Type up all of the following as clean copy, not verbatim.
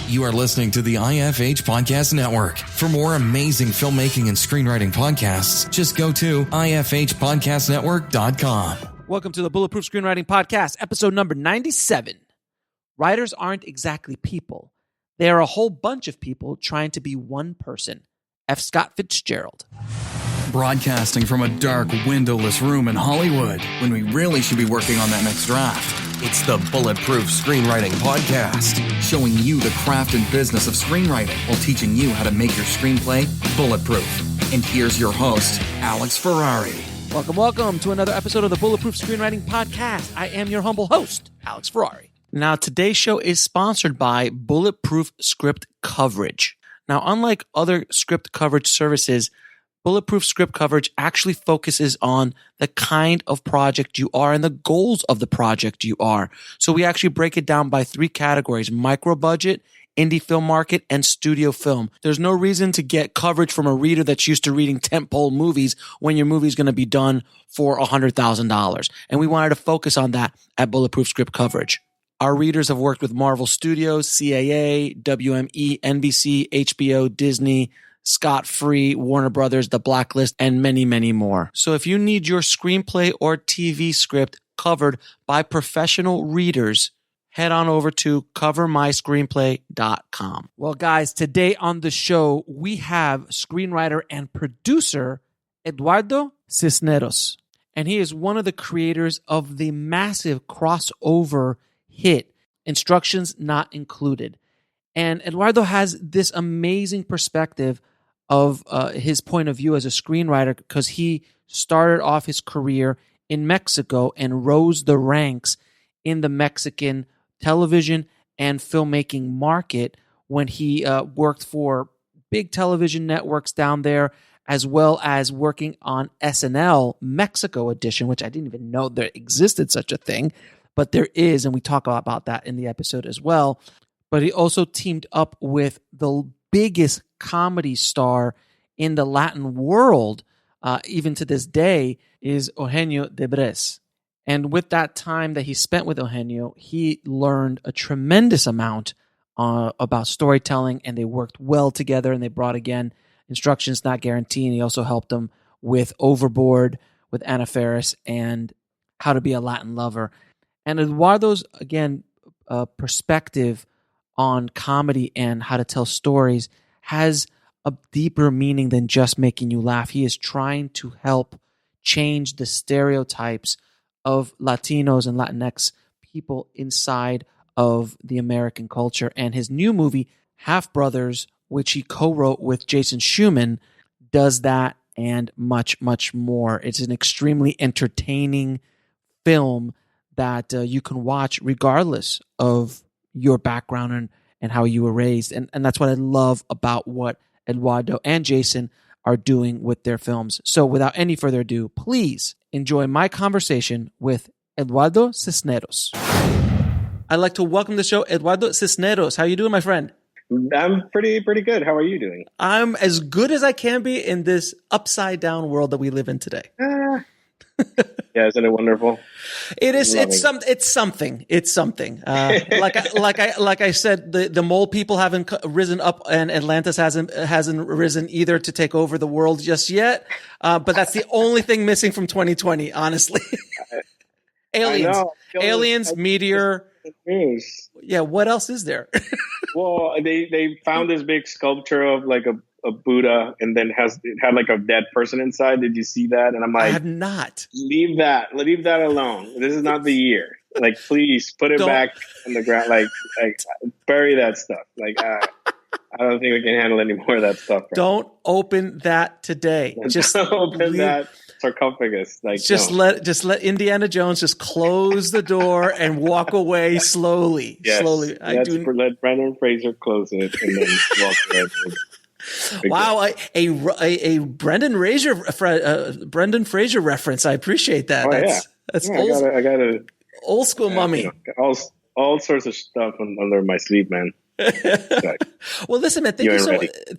You are listening to the IFH Podcast Network. For more amazing filmmaking and screenwriting podcasts, just go to ifhpodcastnetwork.com. Welcome to the Bulletproof Screenwriting Podcast, episode number 97. Writers aren't exactly people. They are a whole bunch of people trying to be one person. F. Scott Fitzgerald. Broadcasting from a dark, windowless room in Hollywood when we really should be working on that next draft. It's the Bulletproof Screenwriting Podcast, showing you the craft and business of screenwriting while teaching you how to make your screenplay bulletproof. And here's your host, Alex Ferrari. Welcome to another episode of the Bulletproof Screenwriting Podcast. I am your humble host, Alex Ferrari. Now, today's show is sponsored by Bulletproof Script Coverage. Now, unlike other script coverage services, Bulletproof Script Coverage actually focuses on the kind of project you are and the goals of the project you are. So we actually break it down by three categories: micro budget, indie film market, and studio film. There's no reason to get coverage from a reader that's used to reading tentpole movies when your movie's going to be done for $100,000. And we wanted to focus on that at Bulletproof Script Coverage. Our readers have worked with Marvel Studios, CAA, WME, NBC, HBO, Disney, Scott Free, Warner Brothers, The Blacklist, and many, many more. So if you need your screenplay or TV script covered by professional readers, head on over to covermyscreenplay.com. Well, guys, today on the show, we have screenwriter and producer Eduardo Cisneros. And he is one of the creators of the massive crossover hit, Instructions Not Included. And Eduardo has this amazing perspective of his point of view as a screenwriter, because he started off his career in Mexico and rose the ranks in the Mexican television and filmmaking market when he worked for big television networks down there, as well as working on SNL Mexico edition, which I didn't even know there existed such a thing, but there is, and we talk about that in the episode as well. But he also teamed up with the biggest comedy star in the Latin world, even to this day, is Eugenio Derbez. And with that time that he spent with Eugenio, he learned a tremendous amount about storytelling, and they worked well together, and they brought, again, Instructions Not Guaranteed. And he also helped them with Overboard, with Anna Faris, and How to Be a Latin Lover. And Eduardo's, again, perspective on comedy and how to tell stories has a deeper meaning than just making you laugh. He is trying to help change the stereotypes of Latinos and Latinx people inside of the American culture. And his new movie, Half Brothers, which he co-wrote with Jason Shuman, does that and much, much more. It's an extremely entertaining film that you can watch regardless of your background and how you were raised. And that's what I love about what Eduardo and Jason are doing with their films. So without any further ado, please enjoy my conversation with Eduardo Cisneros. I'd like to welcome to the show Eduardo Cisneros. How you doing, my friend? I'm pretty good. How are you doing? I'm as good as I can be in this upside down world that we live in today. Yeah, isn't it wonderful? It is. It's something. Like I said, the mole people haven't risen up, and Atlantis hasn't risen either to take over the world just yet. But that's the only thing missing from 2020, honestly. Aliens, meteor. Yeah. What else is there? Well, they found this big sculpture of like a Buddha, and then it had like a dead person inside. Did you see that? And I'm like, I have not. Leave that alone. This is not the year. Like, please put it back in the ground. Like bury that stuff. Like, I don't think we can handle any more of that stuff. Don't open that today. Just open that sarcophagus. Like, just let Indiana Jones just close the door and walk away slowly. Yes, Let Brendan Fraser close it and then walk away. Wow, a Brendan Fraser reference. I apprate that. That's old. I got a old school mummy. All sorts of stuff under my sleeve, man. Well, listen, man.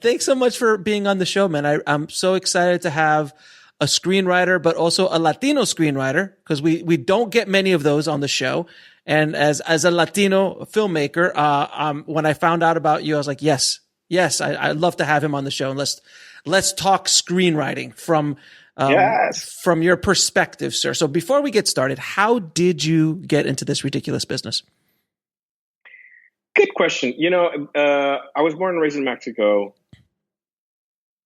Thanks so much for being on the show, man. I'm so excited to have a screenwriter, but also a Latino screenwriter, because we don't get many of those on the show. And as a Latino filmmaker, when I found out about you, I was like, yes, I'd love to have him on the show. And let's talk screenwriting from your perspective, sir. So before we get started, how did you get into this ridiculous business? Good question. I was born and raised in Mexico.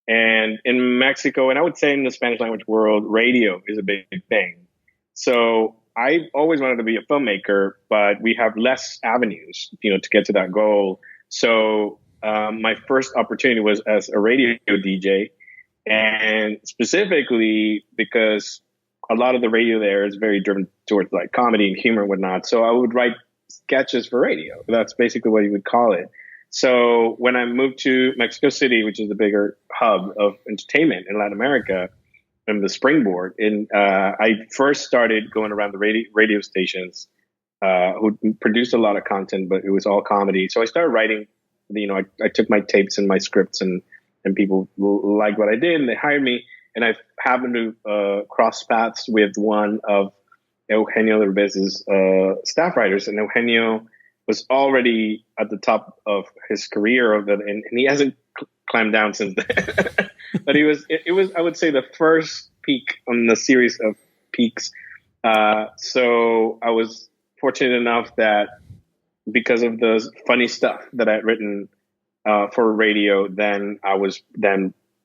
And in Mexico, and I would say in the Spanish language world, radio is a big thing. So I always wanted to be a filmmaker, but we have less avenues, to get to that goal. So my first opportunity was as a radio DJ, and specifically because a lot of the radio there is very driven towards like comedy and humor and whatnot. So I would write sketches for radio. That's basically what you would call it. So when I moved to Mexico City, which is the bigger hub of entertainment in Latin America, and the springboard, I first started going around the radio stations who produced a lot of content, but it was all comedy. So I started writing. I took my tapes and my scripts, and people liked what I did, and they hired me. And I happened to cross paths with one of Eugenio Derbez's staff writers, and Eugenio was already at the top of his career and he hasn't climbed down since then. But it was I would say the first peak on the series of peaks. So I was fortunate enough that because of the funny stuff that I'd written for radio, then I was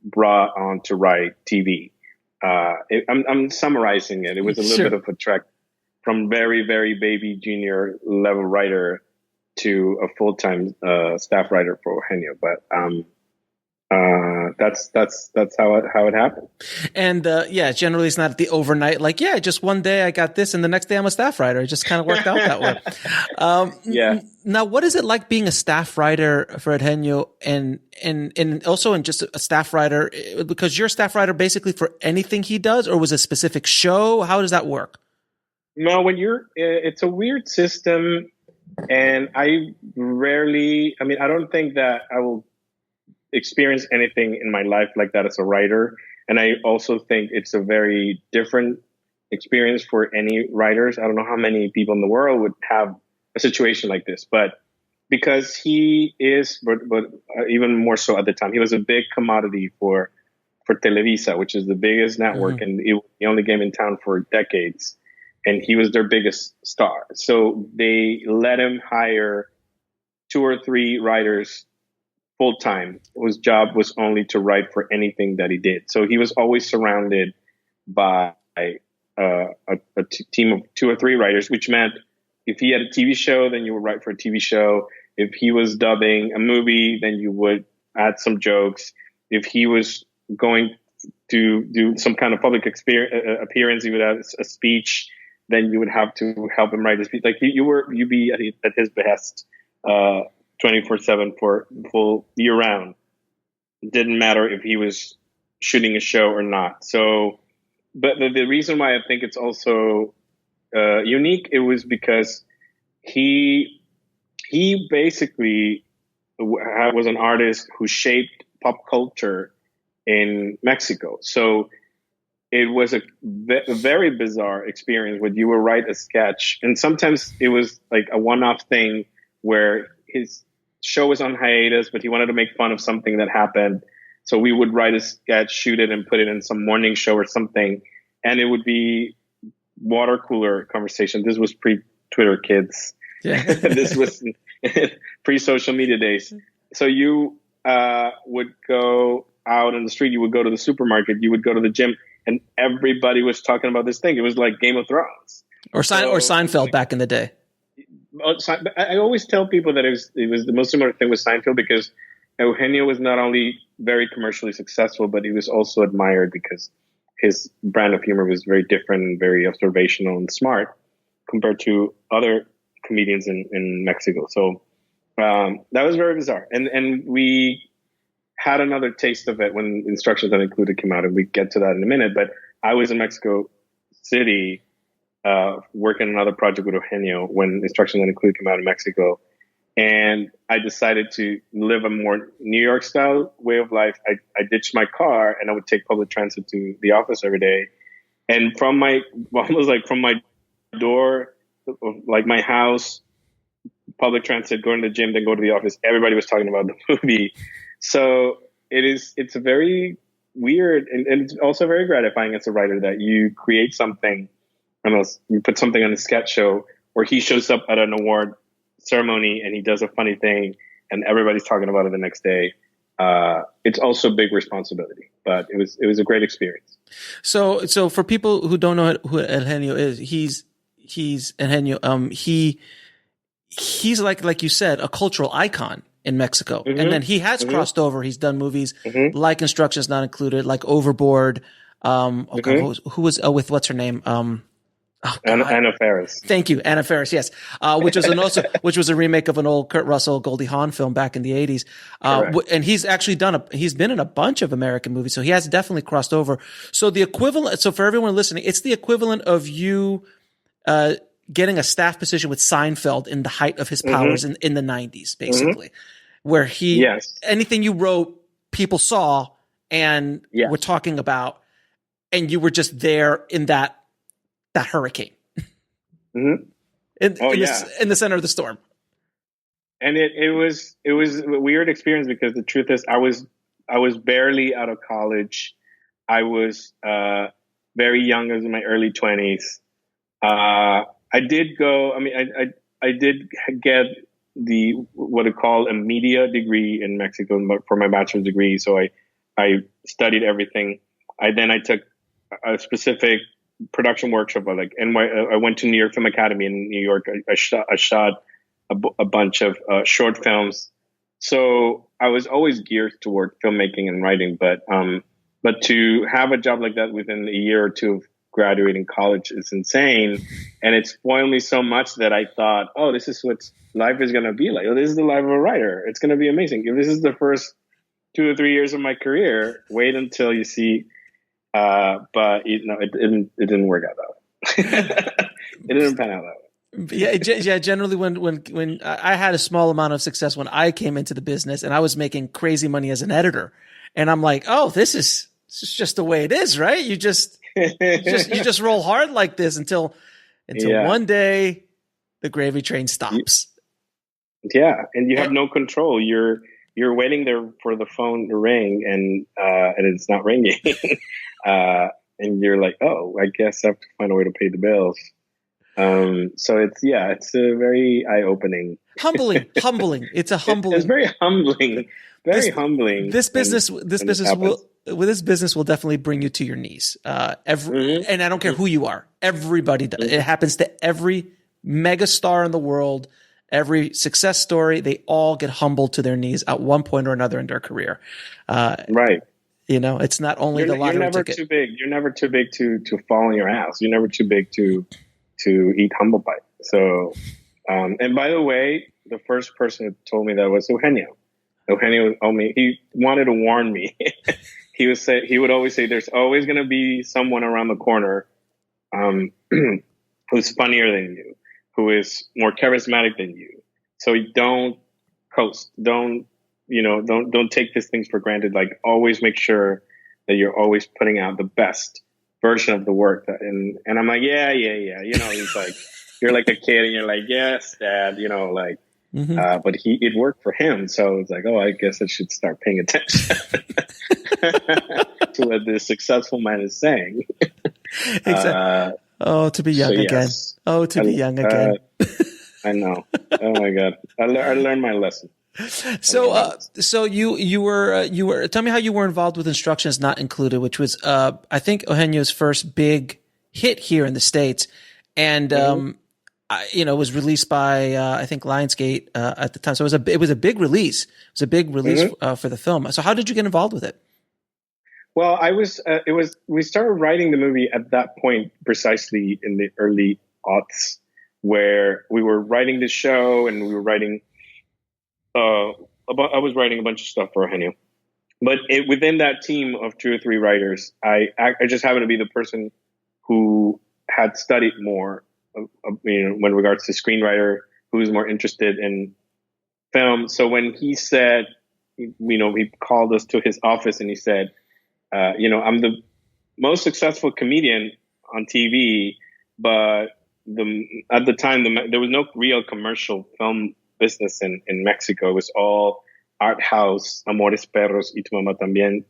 brought on to write TV. I'm summarizing it. It was a little bit of a trek from very, very baby junior level writer to a full-time staff writer for Eugenio. But that's how it happened. And generally it's not the overnight, like, just one day I got this and the next day I'm a staff writer. It just kind of worked out that way. Now, what is it like being a staff writer for Eugenio and also in just a staff writer, because you're a staff writer basically for anything he does, or was it a specific show? How does that work? No, it's a weird system, and I don't think that I will experience anything in my life like that as a writer. And I also think it's a very different experience for any writers. I don't know how many people in the world would have a situation like this, but because he is, but even more so at the time, he was a big commodity for Televisa, which is the biggest network, and he only came in town for decades. And he was their biggest star. So they let him hire 2 or 3 writers full time, whose job was only to write for anything that he did. So he was always surrounded by a team of 2 or 3 writers, which meant if he had a TV show, then you would write for a TV show. If he was dubbing a movie, then you would add some jokes. If he was going to do some kind of public appearance, he would have a speech. Then you would have to help him write his speech. Like you'd be at his behest 24/7 for full year round. It didn't matter if he was shooting a show or not. So, but the reason why I think it's also unique, it was because he basically was an artist who shaped pop culture in Mexico. So it was a very bizarre experience when you would write a sketch, and sometimes it was like a one-off thing where his show was on hiatus, but he wanted to make fun of something that happened. So we would write a sketch, shoot it, and put it in some morning show or something, and it would be water cooler conversation. This was pre-Twitter, kids. Yeah. This was pre-social media days. So you would go out on the street, you would go to the supermarket, you would go to the gym, and everybody was talking about this thing. It was like Game of Thrones. Or Seinfeld back in the day. I always tell people that it was the most similar thing with Seinfeld, because Eugenio was not only very commercially successful, but he was also admired because his brand of humor was very different and very observational and smart compared to other comedians in Mexico. So that was very bizarre. And we had another taste of it when Instructions Not Included came out, and we get to that in a minute. But I was in Mexico City working on another project with Eugenio when Instructions Not Included came out in Mexico. And I decided to live a more New York style way of life. I ditched my car and I would take public transit to the office every day. And from my door like my house, public transit, going to the gym, then go to the office. Everybody was talking about the movie. So it's a very weird and it's also very gratifying as a writer that you create something. I don't know, you put something on a sketch show where he shows up at an award ceremony and he does a funny thing and everybody's talking about it the next day. It's also a big responsibility, but it was a great experience. So for people who don't know who Eugenio is, he's Eugenio. He's like you said, a cultural icon in Mexico. Mm-hmm. And then he has crossed over. He's done movies like Instructions Not Included, like Overboard. God, who was with what's her name? Anna Faris. Thank you, Anna Faris. Yes, which was a remake of an old Kurt Russell, Goldie Hawn film back in the '80s. And he's actually he's been in a bunch of American movies, so he has definitely crossed over. So the equivalent. So for everyone listening, it's the equivalent of you getting a staff position with Seinfeld in the height of his powers in the '90s, basically, where anything you wrote, people saw and were talking about, and you were just there in that hurricane in the center of the storm. And it was a weird experience because the truth is I was barely out of college. I was very young. I was in my early 20s. I did go, I did get what I call a media degree in Mexico for my bachelor's degree. So I studied everything. I took a specific production workshop. I went to New York Film Academy in New York. I shot a bunch of short films. So I was always geared toward filmmaking and writing, but to have a job like that within a year or two of graduating college is insane. And it spoiled me so much that I thought, oh, this is what life is going to be like. Oh, this is the life of a writer. It's going to be amazing. If this is the first 2 or 3 years of my career, wait until you see. But it didn't work out that way. It didn't pan out that way. Yeah. Generally, when I had a small amount of success when I came into the business, and I was making crazy money as an editor, and I'm like, oh, this is just the way it is, right? You just roll hard like this until one day the gravy train stops. Yeah, and you have no control. You're waiting there for the phone to ring, and it's not ringing. And you're like, oh, I guess I have to find a way to pay the bills. So it's a very eye-opening. Humbling. It's a humbling. It's very humbling. Humbling. This business will definitely bring you to your knees. And I don't care who you are. Everybody does. It happens to every megastar in the world. Every success story, they all get humbled to their knees at one point or another in their career. Right. It's not only the lottery ticket. Too big. You're never too big to fall on your ass. You're never too big to eat humble pie. So, and by the way, the first person who told me that was Eugenio. Eugenio told me, he wanted to warn me. He would always say, there's always going to be someone around the corner, who's funnier than you, who is more charismatic than you. So don't coast. Don't take these things for granted. Like, always make sure that you're always putting out the best version of the work. And I'm like, yeah. He's like, you're like a kid and you're like, yes, Dad, but it worked for him. So it's like, oh, I guess I should start paying attention to what this successful man is saying. Exactly. To be young again. Oh, to be young again. I know. Oh my God. I learned my lesson. So you were tell me how you were involved with Instructions Not Included, which was I think Eugenio's first big hit here in the States, and was released by I think Lionsgate at the time. So it was a big release. It was a big release for the film. So how did you get involved with it? Well, we started writing the movie at that point, precisely in the early aughts, where we were writing the show and we were writing. I was writing a bunch of stuff for Eugenio, but within that team of 2 or 3 writers, I just happened to be the person who had studied more, when regards to screenwriter, who was more interested in film. So when he said, he called us to his office and he said, I'm the most successful comedian on TV, but at the time there was no real commercial film business in Mexico. It was all art house, Amores Perros y Tu Mamá También.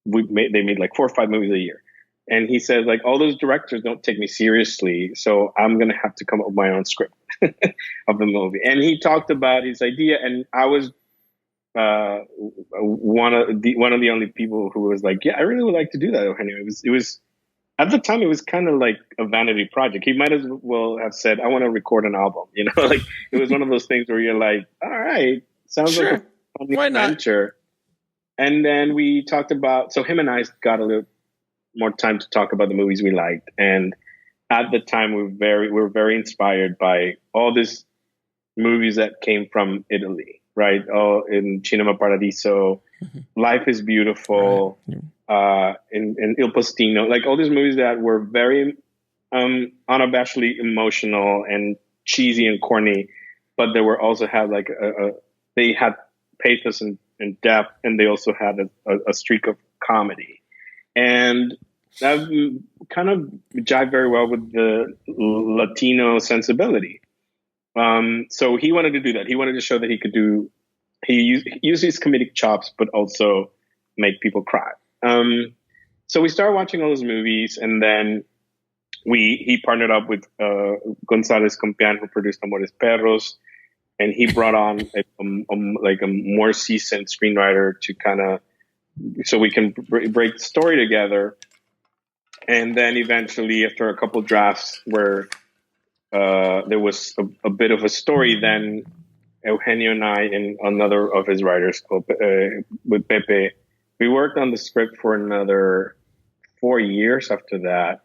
They made like 4 or 5 movies a year. And he said, like, all those directors don't take me seriously, so I'm going to have to come up with my own script of the movie. And he talked about his idea, and I was one of the only people who was like, yeah, I really would like to do that, Eugenio. It was at the time, it was kind of like a vanity project. He might as well have said, I want to record an album. Like it was one of those things where you're like, all right, sounds like a funny adventure. And then we talked about, so him and I got a little more time to talk about the movies we liked. And at the time, we were very inspired by all these movies that came from Italy, right? Oh, in Cinema Paradiso, Life is Beautiful, in Il Postino, like all these movies that were very unabashedly emotional and cheesy and corny, but they were also had like they had pathos and depth, and they also had a streak of comedy. And that kind of jived very well with the Latino sensibility. So he wanted to do that. He wanted to show that he used his comedic chops, but also make people cry. So we started watching all those movies, and then he partnered up with González Compián, who produced Amores Perros, and he brought on a more seasoned screenwriter to kind of, so we can break the story together. And then eventually, after a couple drafts where there was a bit of a story, then Eugenio and I and another of his writers called with Pepe, we worked on the script for another 4 years after that.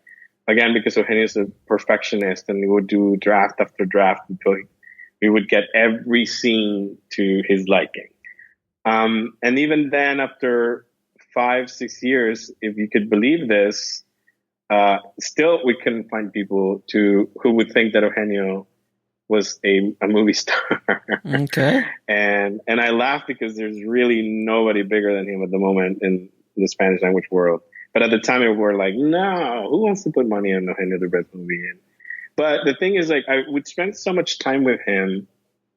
Again, because Eugenio is a perfectionist, and we would do draft after draft until we would get every scene to his liking. And even then, after 5-6 years, if you could believe this, still we couldn't find people who would think that Eugenio was a movie star. Okay. And I laugh because there's really nobody bigger than him at the moment in the Spanish language world. But at the time, we were like, no, who wants to put money on Eugenio Derbez movie? But the thing is, like, I would spend so much time with him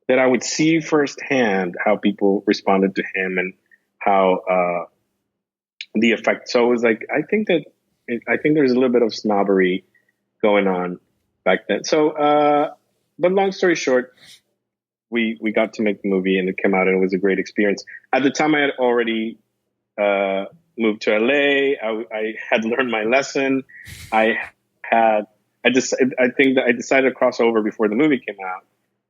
that I would see firsthand how people responded to him and how the effect. So it was like, I think there's a little bit of snobbery going on back then. So, but long story short, we got to make the movie, and it came out, and it was a great experience. At the time, I had already moved to LA. I had learned my lesson. I think that I decided to cross over before the movie came out.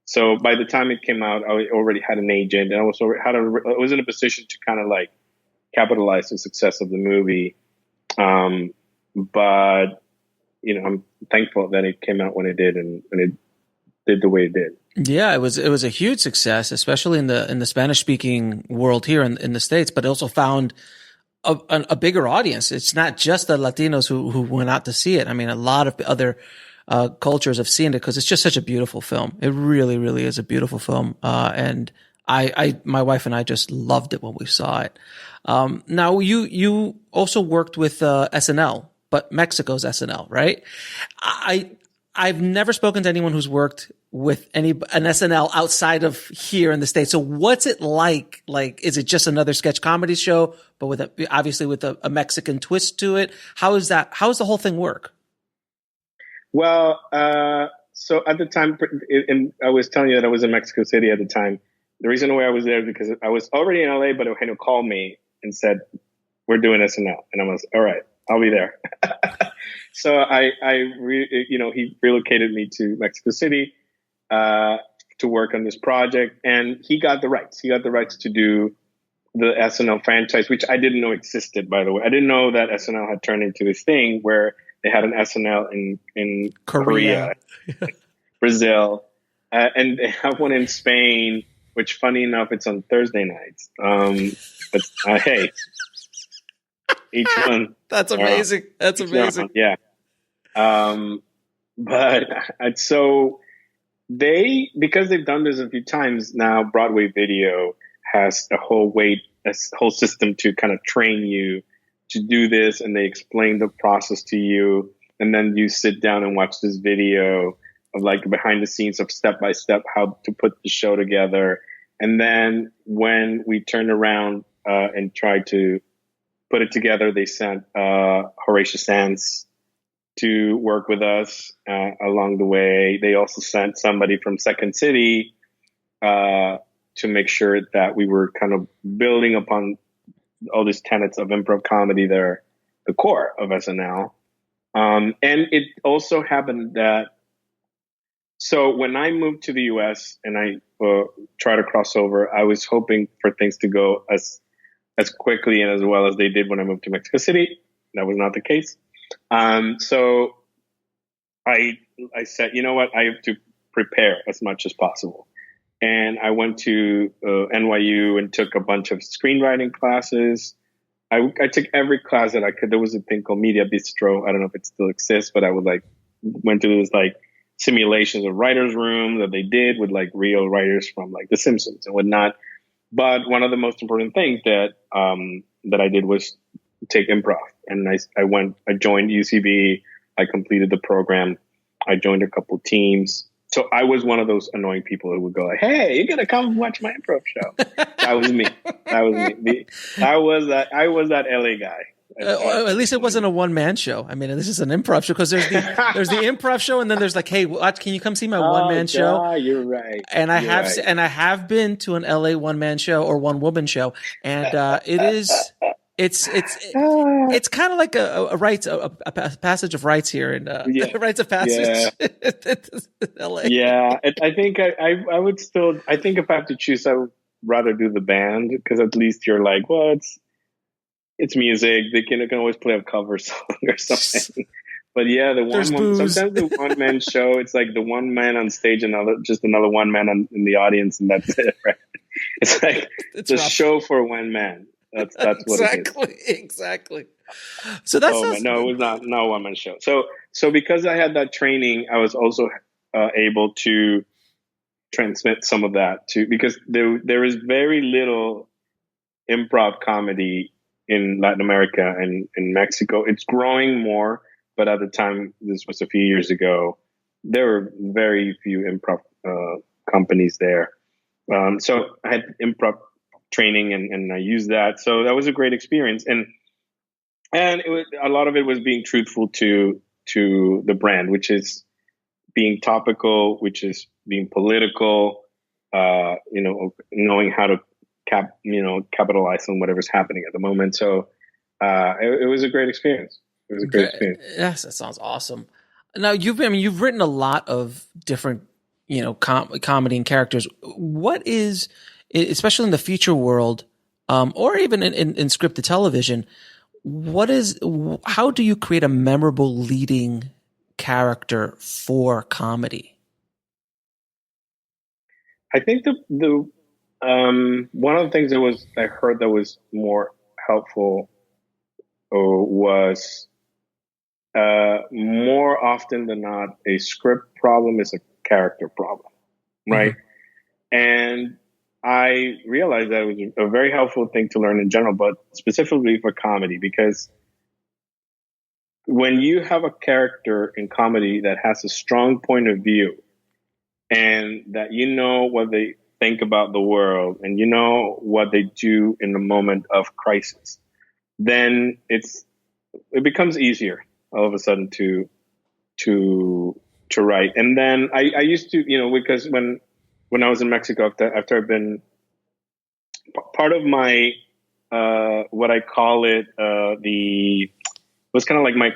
So by the time it came out, I already had an agent, and I was in a position to kind of like capitalize the success of the movie. But I'm thankful that it came out when it did, and it did the way it did. Yeah, it was a huge success, especially in the Spanish speaking world here in the States, but it also found a bigger audience. It's not just the Latinos who went out to see it. I mean, a lot of other cultures have seen it because it's just such a beautiful film. It really, really is a beautiful film. And my wife and I just loved it when we saw it. Now you also worked with SNL, but Mexico's SNL, right? I've never spoken to anyone who's worked with an SNL outside of here in the States. So what's it like? Like, is it just another sketch comedy show, but obviously with a Mexican twist to it? How does the whole thing work? Well, so at the time, and I was telling you that I was in Mexico City at the time. The reason why I was there is because I was already in LA, but Eugenio called me and said, we're doing SNL. And I was, all right, I'll be there. So he relocated me to Mexico City to work on this project, and he got the rights. He got the rights to do the SNL franchise, which I didn't know existed, by the way. I didn't know that SNL had turned into this thing where they had an SNL in Korea, Brazil, and they have one in Spain, which, funny enough, it's on Thursday nights. But hey, each one. That's amazing. That's amazing. Yeah. But so because they've done this a few times now, Broadway Video has a whole system to kind of train you to do this, and they explain the process to you. and then you sit down and watch this video of like behind the scenes of step by step how to put the show together. And then when we turned around and tried to put it together, they sent Horatio Sands to work with us along the way. They also sent somebody from Second City to make sure that we were kind of building upon all these tenets of improv comedy that are the core of SNL. And it also happened that, so when I moved to the US and I tried to cross over, I was hoping for things to go as quickly and as well as they did when I moved to Mexico City. That was not the case. So I said, you know what, I have to prepare as much as possible. And I went to NYU and took a bunch of screenwriting classes. I took every class that I could. There was a thing called Media Bistro. I don't know if it still exists, but I would went to this simulations of writers' room that they did with real writers from The Simpsons and whatnot. But one of the most important things that I did was take improv. And I joined UCB. I completed the program. I joined a couple teams. So I was one of those annoying people who would go "Hey, you're gonna come watch my improv show." That was me. I was that LA guy. At least it wasn't a one-man show. I mean, this is an improv show because there's the improv show, and then there's hey, can you come see my one-man show? You're right. And I have been to an LA one-man show or one-woman show, and it's kind of like a rites, a passage of rights here in rites of passage. Yeah. LA. Yeah, I think I would still. I think if I have to choose, I would rather do the band because at least you're well, it's music. They can always play a cover song or something. But yeah, sometimes the one man show, it's the one man on stage, just another one man in the audience, and that's it. Right? It's a show for one man. That's what it is. Exactly. So that's no, it was not one man show. So because I had that training, I was also able to transmit some of that because there is very little improv comedy in Latin America and in Mexico. It's growing more, but at the time, this was a few years ago, there were very few improv companies there. So I had improv training and I used that. So that was a great experience. And a lot of it was being truthful to the brand, which is being topical, which is being political, knowing how to capitalize on whatever's happening at the moment. So it was a great experience. It was a great experience. Yes, that sounds awesome. Now you've written a lot of different, comedy and characters. What is, especially in the feature world, or even in scripted television, how do you create a memorable leading character for comedy? I think the one of the things I heard that was more helpful was more often than not, a script problem is a character problem, right? Mm-hmm. And I realized that it was a very helpful thing to learn in general, but specifically for comedy, because when you have a character in comedy that has a strong point of view and that what they think about the world and what they do in the moment of crisis, then it becomes easier all of a sudden to write. And then I used to, because when I was in Mexico, after I've been part of my what I call it, it was kind of like my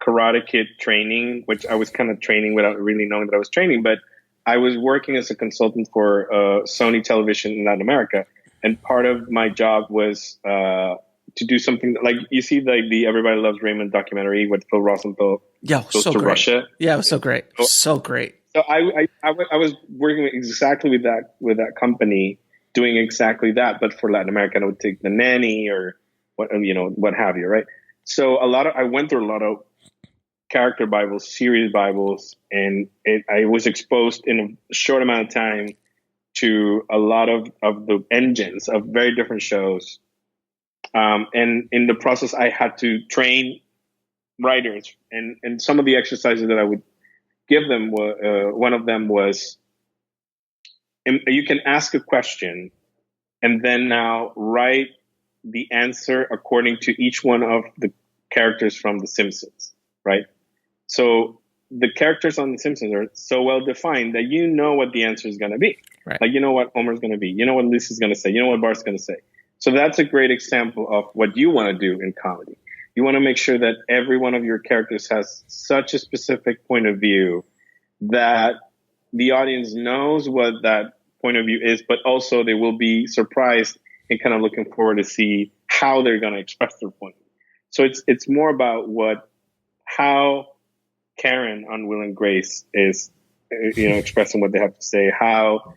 Karate Kid training, which I was kind of training without really knowing that I was training, but I was working as a consultant for Sony Television in Latin America, and part of my job was to do something like you see the Everybody Loves Raymond documentary with Phil Rosenthal. Yeah, goes to Russia. Yeah, it was so great. So great. So I was working exactly with that company, doing exactly that, but for Latin America, I would take The Nanny or what have you, right? So I went through a lot of character Bibles, series Bibles, and I was exposed in a short amount of time to a lot of the engines of very different shows. And in the process, I had to train writers, and some of the exercises that I would give them were, one of them was, you can ask a question and then now write the answer according to each one of the characters from The Simpsons, right? So the characters on The Simpsons are so well defined that you know what the answer is going to be. Right. Like, you know what Homer's going to be, you know what Lisa's going to say, you know what Bart's going to say. So that's a great example of what you want to do in comedy. You want to make sure that every one of your characters has such a specific point of view that the audience knows what that point of view is, but also they will be surprised and kind of looking forward to see how they're going to express their point. So it's more about how Karen on Will and Grace is, expressing what they have to say, how,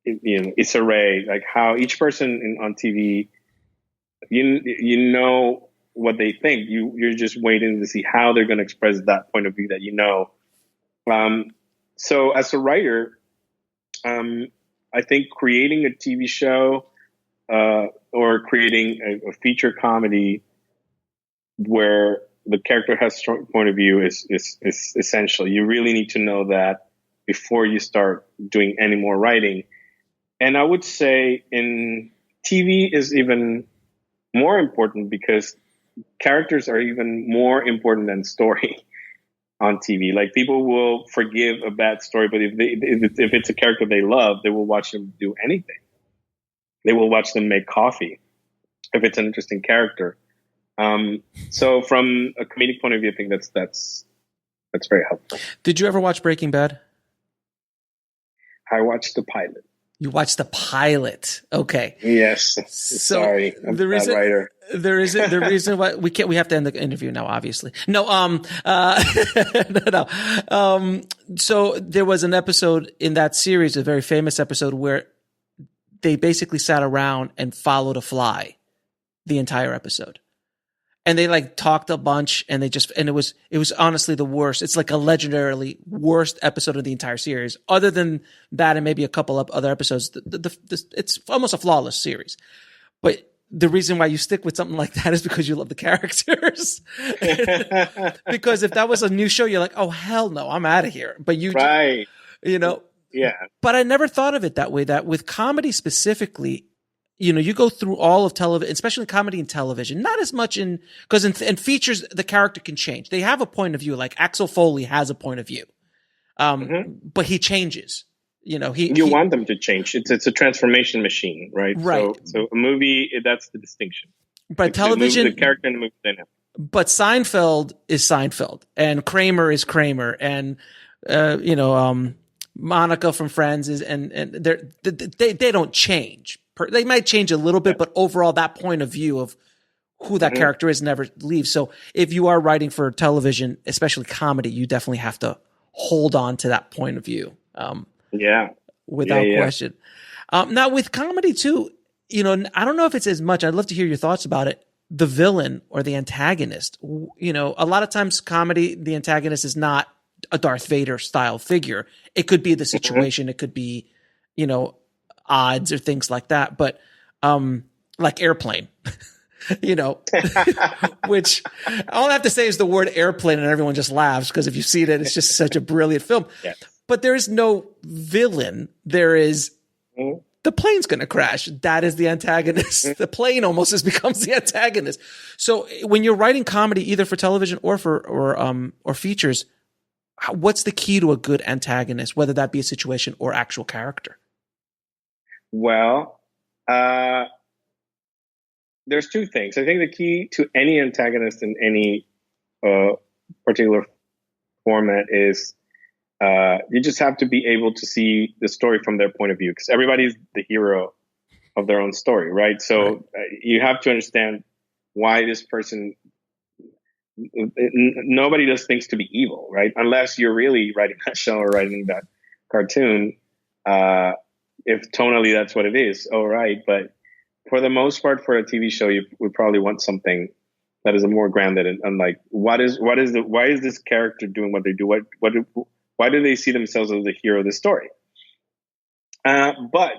Issa Rae, like how each person on TV, you know what they think. You're just waiting to see how they're going to express that point of view that you know. So as a writer, I think creating a TV show or creating a feature comedy where the character has a strong point of view is essential. You really need to know that before you start doing any more writing. And I would say in TV is even more important because characters are even more important than story on TV. Like, people will forgive a bad story, but if it's a character they love, they will watch them do anything. They will watch them make coffee if it's an interesting character. So from a comedic point of view, I think that's very helpful. Did you ever watch Breaking Bad? I watched the pilot. You watched the pilot. Okay. Yes. So sorry. I'm a bad writer. The reason why we have to end the interview now, obviously. No, no. So there was an episode in that series, a very famous episode, where they basically sat around and followed a fly the entire episode. And they talked a bunch, and it was honestly the worst. It's like a legendarily worst episode of the entire series. Other than that, and maybe a couple of other episodes, it's almost a flawless series. But the reason why you stick with something like that is because you love the characters. Because if that was a new show, you're like, oh hell no, I'm out of here. But right, yeah. But I never thought of it that way. That with comedy specifically, you go through all of television, especially comedy and television, not as much because in features, the character can change. They have a point of view, like Axel Foley has a point of view. But he changes, you want them to change. It's a transformation machine, right? Right. So a movie, that's the distinction. But television, the character in the movie dynamic. But Seinfeld is Seinfeld, and Kramer is Kramer, and, Monica from Friends is, and they don't change. They might change a little bit, but overall, that point of view of who that character is never leaves. So if you are writing for television, especially comedy, you definitely have to hold on to that point of view. Without question. Now with comedy too, I don't know if it's as much, I'd love to hear your thoughts about it, the villain or the antagonist. A lot of times comedy, the antagonist is not a Darth Vader style figure. It could be the situation. It could be, odds or things like that. But, like Airplane, which all I have to say is the word airplane and everyone just laughs because if you see it, it's just such a brilliant film. Yes. But there is no villain. There is the plane's going to crash. That is the antagonist. The plane almost becomes the antagonist. So when you're writing comedy, either for television or or features, what's the key to a good antagonist, whether that be a situation or actual character? Well, there's two things. I think the key to any antagonist in any particular format is you just have to be able to see the story from their point of view, because everybody's the hero of their own story, right? So you have to understand why this person. Nobody does things to be evil, right? Unless you're really writing that show or writing that cartoon. If tonally that's what it is, all right. But for the most part, for a TV show, you would probably want something that is more grounded and like, why is this character doing what they do? Why do they see themselves as the hero of the story? But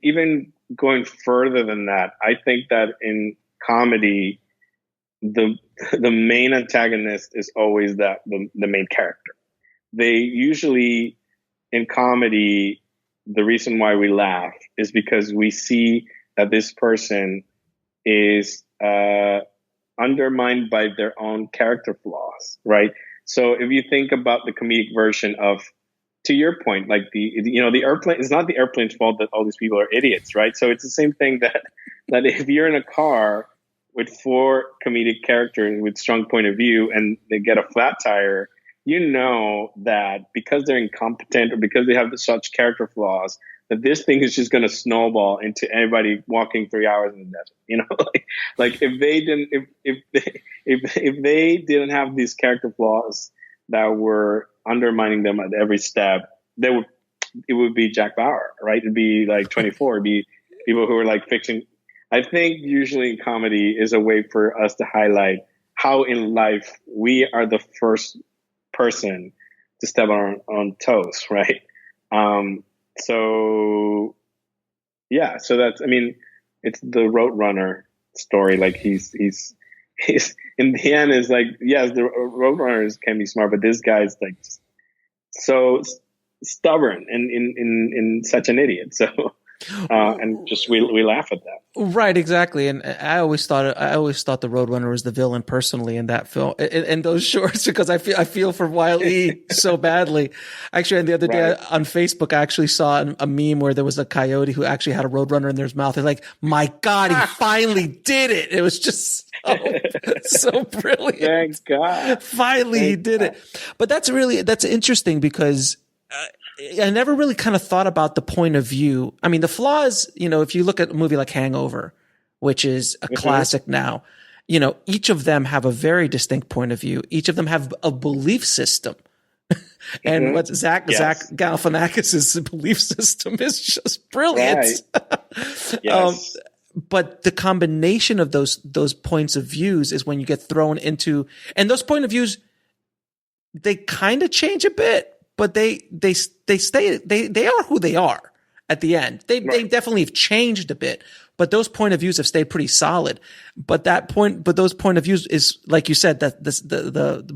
even going further than that, I think that in comedy, the the main antagonist is always the main character. They usually, in comedy, the reason why we laugh is because we see that this person is undermined by their own character flaws, right? So if you think about the comedic version of, to your point, like the airplane, it's not the airplane's fault that all these people are idiots, right? So it's the same thing that if you're in a car with four comedic characters with strong point of view and they get a flat tire, you know that because they're incompetent or because they have such character flaws, that this thing is just going to snowball into everybody walking 3 hours in the desert. You know, like if they didn't, if they didn't have these character flaws that were undermining them at every step, it would be Jack Bauer, right? It'd be like 24. It'd be people who are like fixing. I think usually in comedy is a way for us to highlight how in life we are the first person to step on our own toes, right? So yeah, so that's, I mean, it's the Roadrunner story. Like he's in the end is like, yes, the Roadrunners can be smart, but this guy's like so stubborn and in such an idiot. So and just we laugh at that. Right, exactly. And I always thought the Roadrunner was the villain personally in that film, in those shorts, because I feel for Wile E. so badly. Actually, and the other day on Facebook, I actually saw a meme where there was a coyote who actually had a Roadrunner in their mouth. They're like, "My God, he finally did it!" It was just so brilliant. Thank God, finally he did it. But that's interesting because. I never really kind of thought about the point of view. I mean, the flaws, if you look at a movie like Hangover, which is a classic now, each of them have a very distinct point of view. Each of them have a belief system. And what Zach Galifianakis' belief system is just brilliant. Right. Yes. But the combination of those points of views is when you get thrown into, and those point of views, they kind of change a bit. But they stay, they are who they are at the end. They definitely have changed a bit, but those point of views have stayed pretty solid. But those point of views is, like you said, that the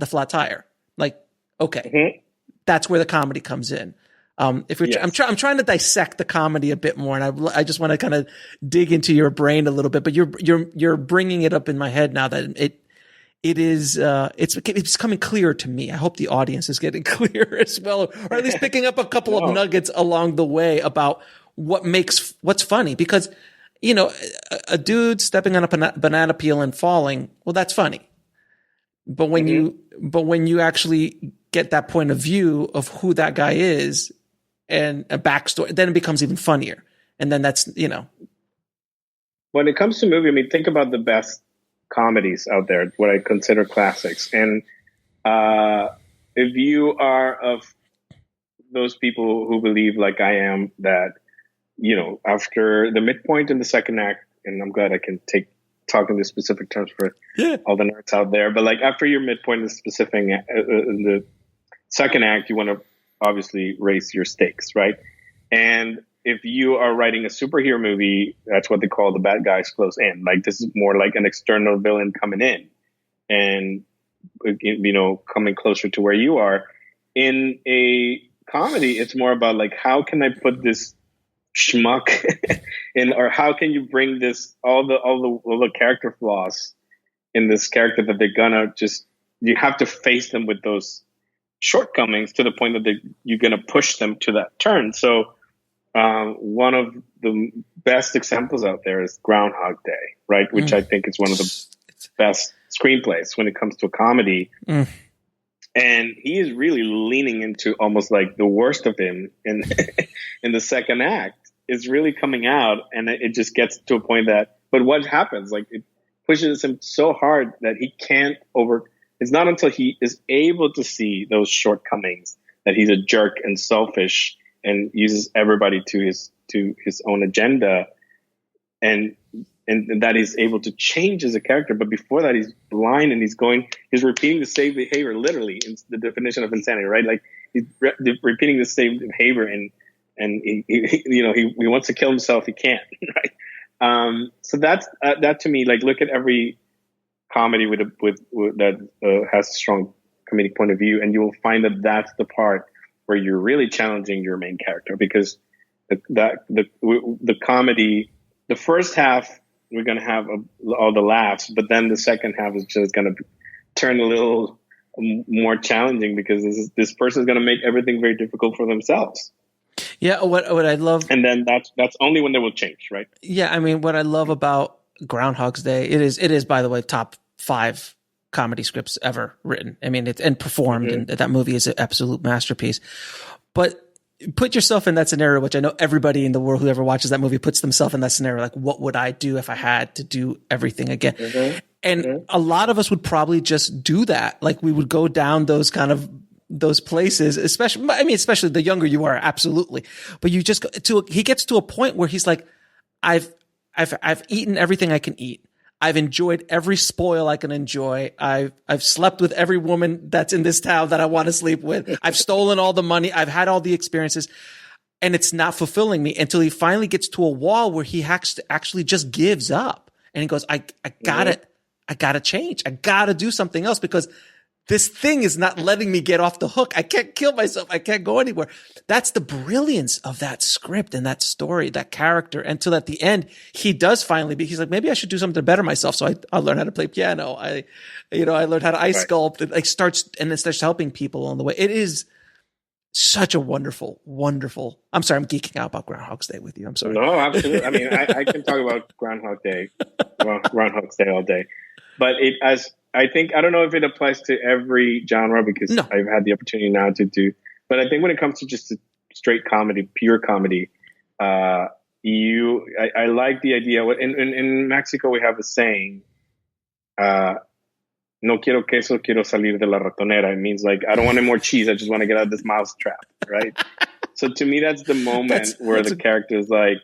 flat tire. Like, okay, that's where the comedy comes in. I'm trying to dissect the comedy a bit more, and I just want to kind of dig into your brain a little bit. But you're bringing it up in my head now that it's becoming clearer to me. I hope the audience is getting clear as well, or at least picking up a couple of nuggets along the way about what's funny. Because, a dude stepping on a banana peel and falling, well, that's funny. But when you actually get that point of view of who that guy is and a backstory, then it becomes even funnier. And then that's, When it comes to movie, I mean, think about the best comedies out there, what I consider classics. And if you are of those people who believe, like I am, that, after the midpoint in the second act, and I'm glad I can talk in the specific terms for all the nerds out there, but like after your midpoint in the second act, you want to obviously raise your stakes, right? And if you are writing a superhero movie, that's what they call the bad guys close in. Like this is more like an external villain coming in and, coming closer to where you are. In a comedy, it's more about like, how can I put this schmuck in, or how can you bring this, all the character flaws in this character that they're gonna you have to face them with those shortcomings to the point that you're gonna push them to that turn. So, one of the best examples out there is Groundhog Day, right? Which I think is one of the best screenplays when it comes to a comedy. And he is really leaning into almost like the worst of him in the second act is really coming out. And it just gets to a point but what happens? Like it pushes him so hard that he can't it's not until he is able to see those shortcomings that he's a jerk and selfish and uses everybody to his own agenda, and that he's able to change as a character. But before that, he's blind and he's repeating the same behavior, literally, in the definition of insanity, right? Like he's repeating the same behavior, and he wants to kill himself, he can't, right? So that's that to me. Like, look at every comedy with that has a strong comedic point of view, and you will find that that's the part where you're really challenging your main character, because the comedy, the first half we're going to have all the laughs, but then the second half is just going to turn a little more challenging, because this person is going to make everything very difficult for themselves. Yeah, what I love, and then that's only when they will change, right? Yeah, I mean, what I love about Groundhog's Day, it is by the way top 5 comedy scripts ever written. I mean, and performed, and that movie is an absolute masterpiece. But put yourself in that scenario, which I know everybody in the world who ever watches that movie puts themselves in that scenario. Like, what would I do if I had to do everything again? And a lot of us would probably just do that. Like, we would go down those places, especially the younger you are, absolutely. But you just he gets to a point where he's like, I've eaten everything I can eat. I've enjoyed every spoil I can enjoy. I've slept with every woman that's in this town that I want to sleep with. I've stolen all the money. I've had all the experiences, and it's not fulfilling me, until he finally gets to a wall where he actually just gives up, and he goes, I gotta change. I gotta do something else, because this thing is not letting me get off the hook. I can't kill myself. I can't go anywhere. That's the brilliance of that script and that story, that character. Until at the end, he does finally he's like, maybe I should do something to better myself. So I'll learn how to play piano. I learned how to ice sculpt. It starts helping people along the way. It is such a wonderful, wonderful. I'm sorry, I'm geeking out about Groundhog's Day with you. I'm sorry. No, absolutely. I mean, I can talk about Groundhog's Day all day, but I think, I don't know if it applies to every genre, because I've had the opportunity now to do, but I think when it comes to just straight comedy, pure comedy, I like the idea. In Mexico, we have a saying, no quiero queso, quiero salir de la ratonera. It means, like, I don't want any more cheese. I just want to get out of this mouse trap, right? So to me, that's the moment where the character is like,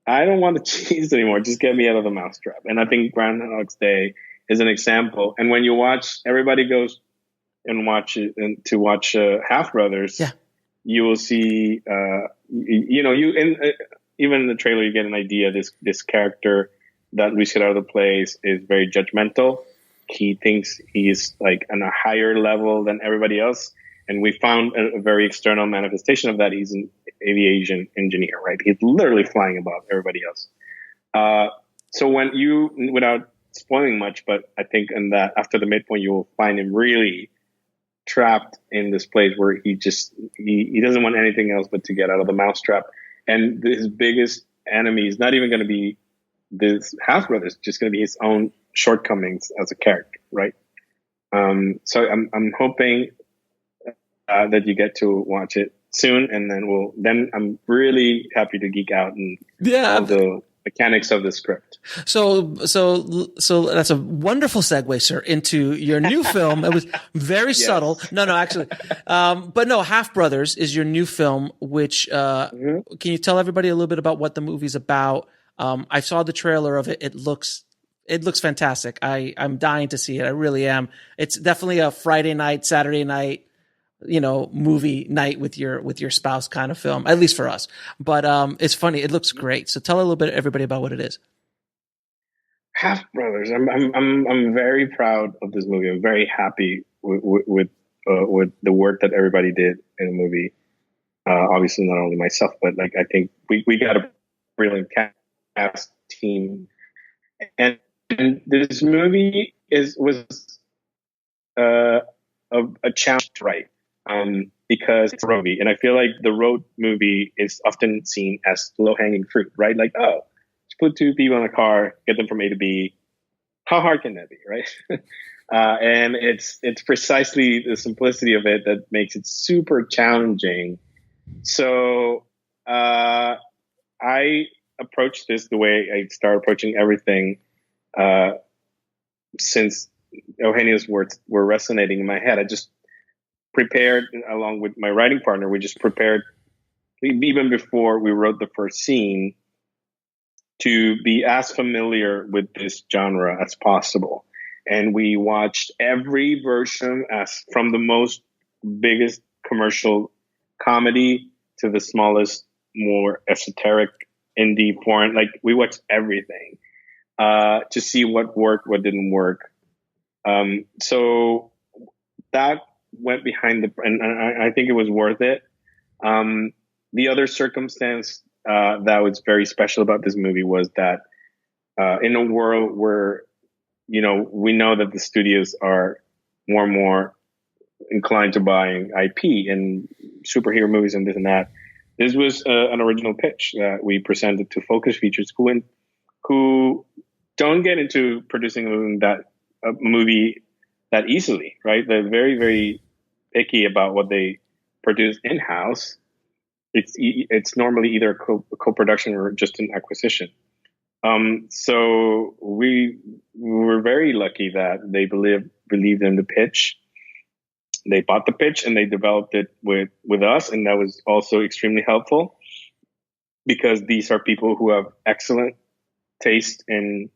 I don't want the cheese anymore. Just get me out of the mouse trap. And I think Groundhog's Day is an example. And when you watch, everybody goes and watch Half Brothers, you will see, even in the trailer, you get an idea. This character that Luis Gerardo plays is very judgmental. He thinks he's like on a higher level than everybody else. And we found a very external manifestation of that. He's an aviation engineer, right? He's literally flying above everybody else. So when without spoiling much, but I think in that after the midpoint, you will find him really trapped in this place where he doesn't want anything else but to get out of the mousetrap. And his biggest enemy is not even going to be this half brother; it's just going to be his own shortcomings as a character, right? So I'm hoping that you get to watch it soon, and then I'm really happy to geek out and all the mechanics of the script. So that's a wonderful segue, sir, into your new film. It was very subtle. No, actually. But no, Half Brothers is your new film, which, can you tell everybody a little bit about what the movie's about? I saw the trailer of it. It looks fantastic. I'm dying to see it. I really am. It's definitely a Friday night, Saturday night, movie night with your spouse kind of film, at least for us. But it's funny. It looks great. So tell a little bit everybody about what it is. Half Brothers. I'm very proud of this movie. I'm very happy with the work that everybody did in the movie. Obviously, not only myself, but like I think we got a brilliant cast team, and this movie was a challenge to write. Because it's a road movie, and I feel like the road movie is often seen as low-hanging fruit, right? Like, just put 2 people in a car, get them from A to B. How hard can that be, right? And it's precisely the simplicity of it that makes it super challenging. So I approach this the way I start approaching everything since Eugenio's words were resonating in my head. I just prepared, along with my writing partner, we just prepared even before we wrote the first scene to be as familiar with this genre as possible. And we watched every version, from the most biggest commercial comedy to the smallest, more esoteric indie foreign. Like, we watched everything to see what worked, what didn't work. So that went behind and I think it was worth it. The other circumstance that was very special about this movie was that in a world where, we know that the studios are more and more inclined to buying IP and superhero movies and this and that, this was an original pitch that we presented to Focus Features, who don't get into producing a movie that easily, right? They're very, very picky about what they produce in-house. It's normally either a co-production or just an acquisition. So we were very lucky that they believed in the pitch. They bought the pitch and they developed it with us, and that was also extremely helpful because these are people who have excellent taste in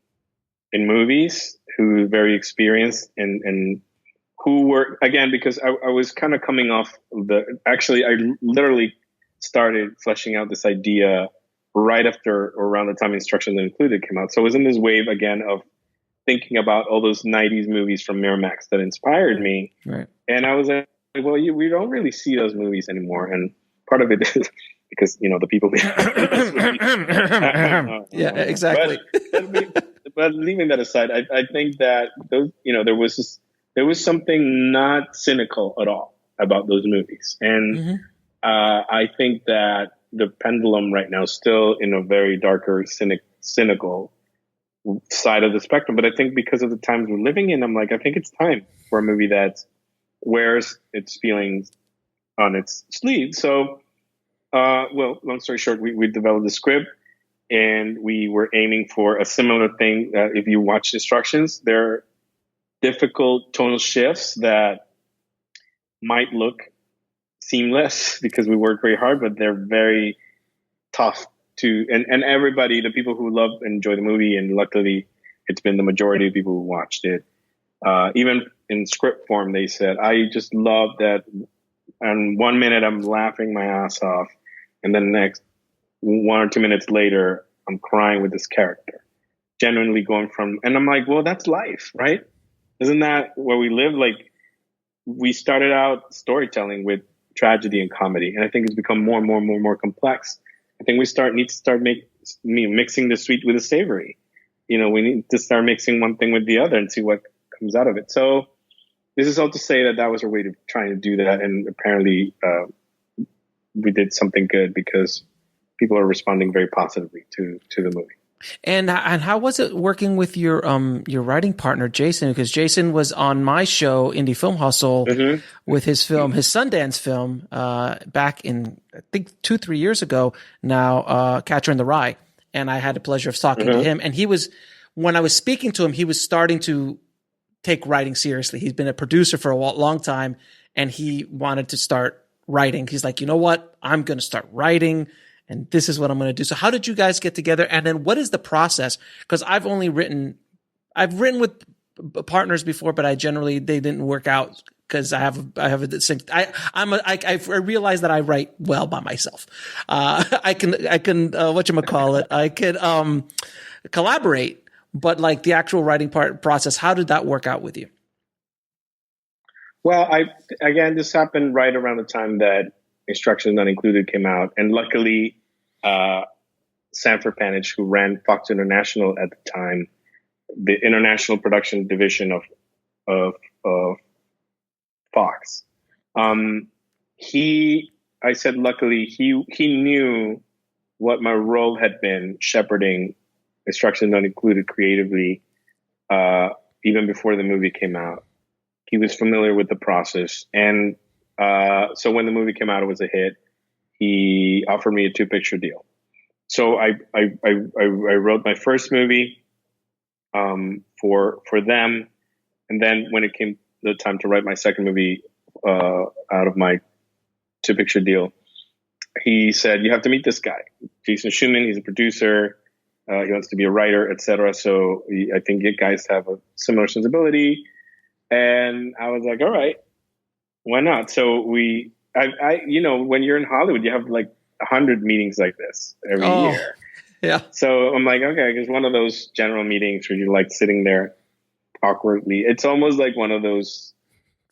movies, who are very experienced and who were, again, because I was kind of coming off I literally started fleshing out this idea right after or around the time Instructions Not Included came out. So it was in this wave again of thinking about all those 90s movies from Miramax that inspired me. Right. And I was like, well, we don't really see those movies anymore. And part of it is because, the people yeah, exactly. But leaving that aside, I think that those, there was something not cynical at all about those movies. And I think that the pendulum right now is still in a very darker, cynical side of the spectrum. But I think because of the times we're living in, I'm like, I think it's time for a movie that wears its feelings on its sleeve. So, long story short, we developed the script and we were aiming for a similar thing. If you watch Instructions, there are difficult tonal shifts that might look seamless because we work very hard, but they're very tough and everybody, the people who love and enjoy the movie, and luckily it's been the majority of people who watched it. Even in script form, they said, I just love that. And 1 minute I'm laughing my ass off, and then the next 1 or 2 minutes later, I'm crying with this character, genuinely going from, and I'm like, well, that's life, right? Isn't that where we live? Like, we started out storytelling with tragedy and comedy, and I think it's become more and more complex. I think we need to start mixing the sweet with the savory. We need to start mixing one thing with the other and see what comes out of it. So this is all to say that was our way of trying to do that, and apparently we did something good because people are responding very positively to the movie. And how was it working with your writing partner, Jason? Because Jason was on my show, Indie Film Hustle, with his film, his Sundance film, back in, I think 2-3 years ago now, Catcher in the Rye. And I had the pleasure of talking to him. And when I was speaking to him, he was starting to take writing seriously. He's been a producer for a long time, and he wanted to start writing. He's like, you know what? I'm going to start writing, and this is what I'm going to do. So how did you guys get together? And then what is the process? Because I've written with partners before, but they didn't work out because I realize that I write well by myself. I can whatchamacallit, I could collaborate, but like the actual writing process, how did that work out with you? Well, this happened right around the time that Instructions Not Included came out. And luckily, Sanford Panitch, who ran Fox International at the time, the international production division of Fox, luckily he knew what my role had been shepherding Instructions Not Included creatively, even before the movie came out. He was familiar with the process, and so when the movie came out, it was a hit. He offered me a 2-picture deal. So I wrote my first movie for them, and then when it came the time to write my second movie out of my 2-picture deal, he said, "You have to meet this guy, Jason Shuman. He's a producer. He wants to be a writer, etc. So I think you guys have a similar sensibility." And I was like, "All right, why not?" So when you're in Hollywood, you have like 100 meetings like this every year. Yeah. So I'm like, okay, it's one of those general meetings where you're like sitting there. awkwardly. It's almost like one of those.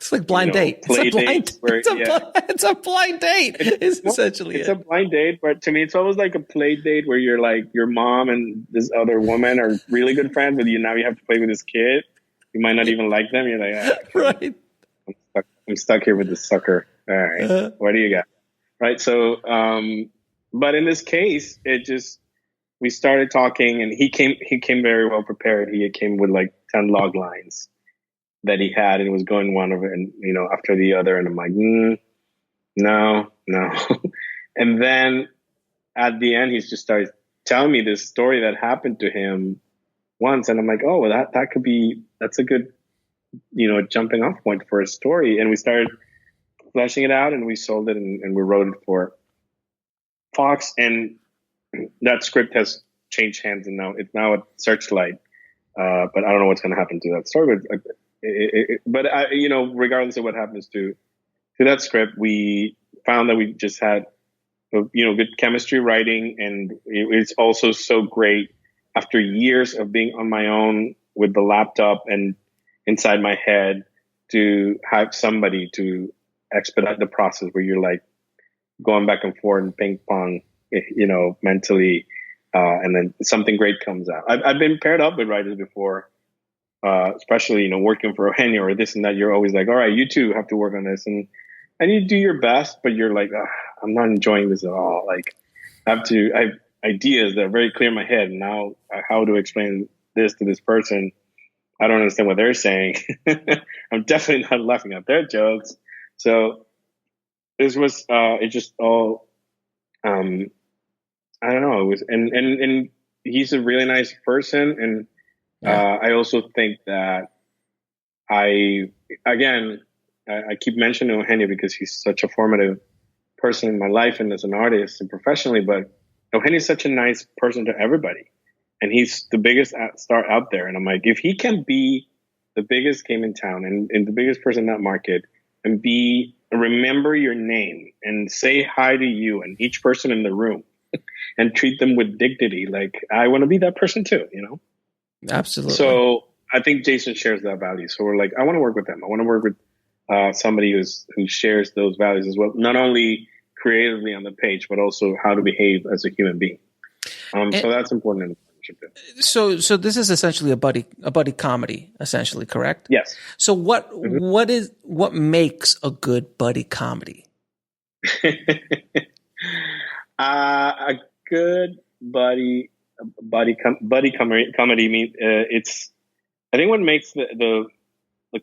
It's like blind date. It's a blind date. It's essentially it's a blind date, but to me, it's almost like a play date where you're like your mom and this other woman are really good friends, but now you have to play with this kid. You might not even like them. You're like, right. I'm stuck here with this sucker. All right, what do you got? Right. So, but in this case, we started talking, and he came very well prepared. He came with like 10 log lines that he had, and was going one of it, and after the other, and I'm like, no. And then at the end, he just started telling me this story that happened to him once, and I'm like, oh, well, that's a good, jumping off point for a story. And we started fleshing it out, and we sold it, and we wrote it for Fox, and that script has changed hands, and it's now at Searchlight. But I don't know what's going to happen to that story. But regardless of what happens to that script, we found that we just had, good chemistry writing, and it's also so great after years of being on my own with the laptop and inside my head to have somebody to expedite the process where you're like going back and forth and ping pong, mentally, and then something great comes out. I've been paired up with writers before. Especially, working for Eugenio or this and that, you're always like, all right, you two have to work on this. And you do your best, but you're like, I'm not enjoying this at all. Like, I have ideas that are very clear in my head. Now, how to explain this to this person? I don't understand what they're saying. I'm definitely not laughing at their jokes. So this was, it just all, I don't know. It was, and he's a really nice person. And, I also think that I keep mentioning Eugenio because he's such a formative person in my life and as an artist and professionally, but Eugenio is such a nice person to everybody. And he's the biggest star out there. And I'm like, if he can be the biggest game in town and the biggest person in that market and remember your name and say hi to you and each person in the room and treat them with dignity, like I want to be that person too, Absolutely. So I think Jason shares that value. So we're like, I want to work with them. I want to work with somebody who shares those values as well, not only creatively on the page, but also how to behave as a human being. So that's important in the partnership too. So this is essentially a buddy comedy, essentially, correct? Yes. So what makes a good buddy comedy? A good buddy comedy means I think what makes the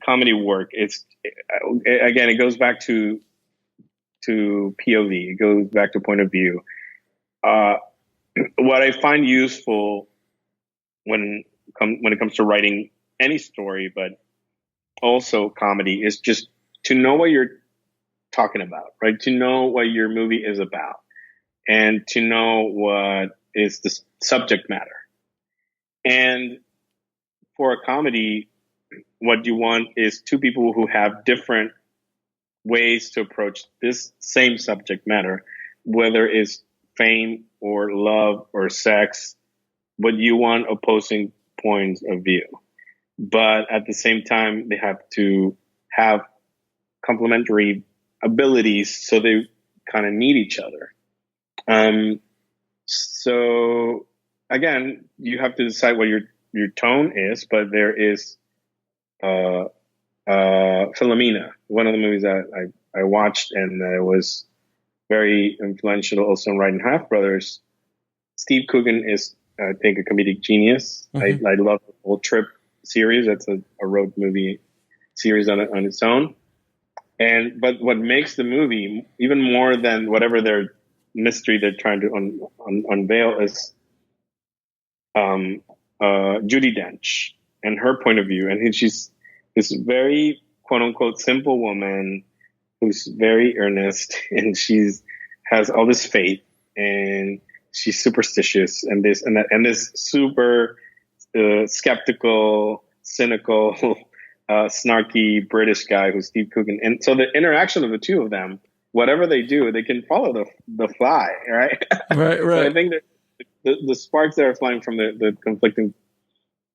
comedy work, it goes back to POV. It goes back to point of view. What I find useful when it comes to writing any story, but also comedy, is just to know what you're talking about, right? To know what your movie is about, and to know what is the subject matter. And for a comedy, what you want is two people who have different ways to approach this same subject matter, whether it's fame or love or sex, but you want opposing points of view. But at the same time, they have to have complementary abilities so they kind of need each other. So again, you have to decide what your tone is, but there is Philomena, one of the movies that I watched, and it was very influential also in writing Half Brothers. Steve Coogan is, I think, a comedic genius. Mm-hmm. I love the whole Trip series. That's a road movie series on its own. But what makes the movie even more than whatever their mystery they're trying to unveil is Judi Dench and her point of view. And she's this very quote unquote simple woman who's very earnest, and has all this faith, and she's superstitious, and this and that, and this super skeptical, cynical, snarky British guy who's Steve Coogan. And so the interaction of the two of them, whatever they do, they can follow the fly, right? Right. So I think that the sparks that are flying from the conflicting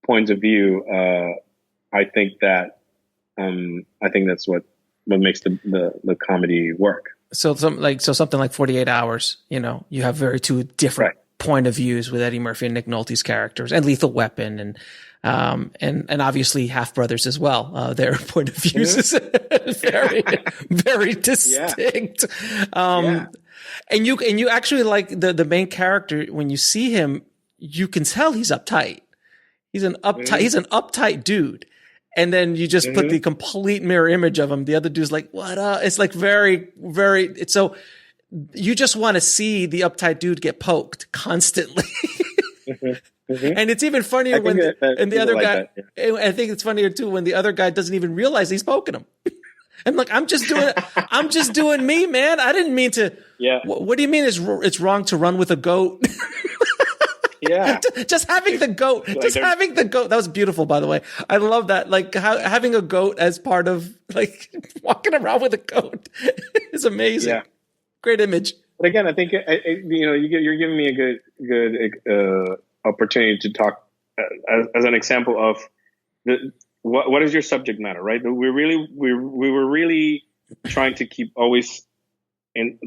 points of view I think that's what makes the comedy work. So something like 48 Hours, you have two different point of views with Eddie Murphy and Nick Nolte's characters, and Lethal Weapon, and obviously Half Brothers as well. Their point of views is very, very distinct. And you actually like the main character. When you see him, you can tell he's uptight. He's an uptight dude. And then you just put the complete mirror image of him. The other dude's like, what up? It's like very, very, so you just want to see the uptight dude get poked constantly. And it's even funnier when the other guy, I think it's funnier too, when the other guy doesn't even realize he's poking him. I'm like, I'm just doing me, man. I didn't mean to. Yeah. What do you mean it's wrong to run with a goat? Yeah. Just having the goat. Having the goat. That was beautiful, by the way. I love that. Like having a goat as part of like walking around with a goat is amazing. Yeah. Great image. But again, I think you're giving me a good opportunity to talk as an example of what is your subject matter, right? We were really trying to keep always in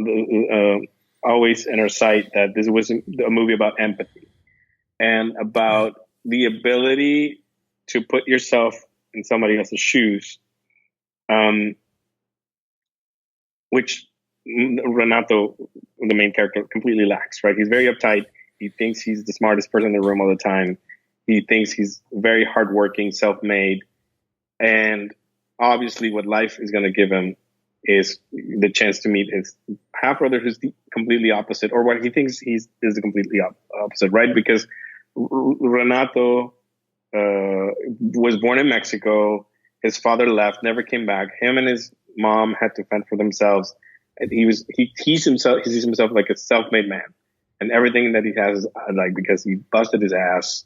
our sight that this was a movie about empathy. And about the ability to put yourself in somebody else's shoes, which Renato, the main character, completely lacks, right? He's very uptight. He thinks he's the smartest person in the room all the time. He thinks he's very hardworking, self-made. And obviously what life is going to give him is the chance to meet his half-brother who's the completely opposite, or what he thinks is the completely opposite, right? Because Renato was born in Mexico. His father left, never came back. Him and his mom had to fend for themselves. And he sees himself like a self-made man, and everything that he has is like because he busted his ass,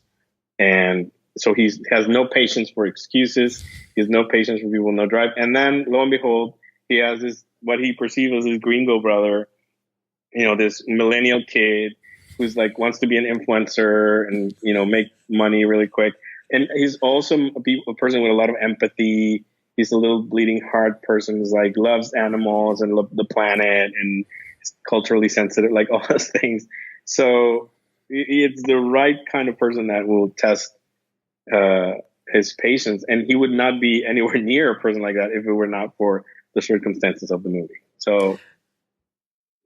and so he has no patience for excuses. He has no patience for people, no drive. And then lo and behold, he has this what he perceives as his gringo brother, this millennial kid who's like wants to be an influencer and make money really quick. And he's also a person with a lot of empathy. He's a little bleeding heart person who's like loves animals and the planet and is culturally sensitive, like all those things. So it's the right kind of person that will test his patience, and he would not be anywhere near a person like that if it were not for the circumstances of the movie. So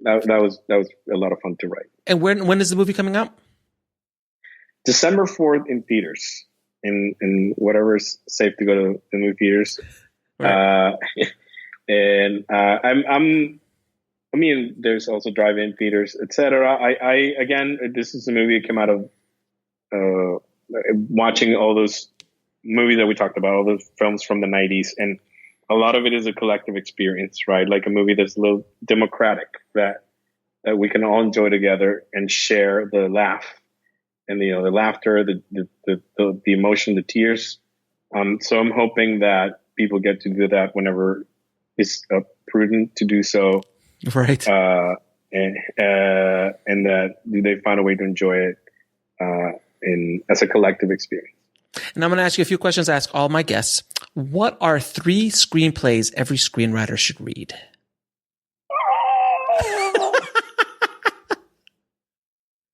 that was a lot of fun to write. And when is the movie coming out? December 4th in theaters, in whatever's safe to go to the movie theaters. Right. There's also drive-in theaters, etc. I again, this is a movie that came out of watching all those movies that we talked about, all those films from the 90s, and a lot of it is a collective experience, right? Like a movie that's a little democratic that we can all enjoy together and share the laugh and the laughter, the emotion, the tears. So I'm hoping that people get to do that whenever it's prudent to do so, right? And that they find a way to enjoy it as a collective experience. And I'm going to ask you a few questions. I ask all my guests. What are 3 screenplays every screenwriter should read?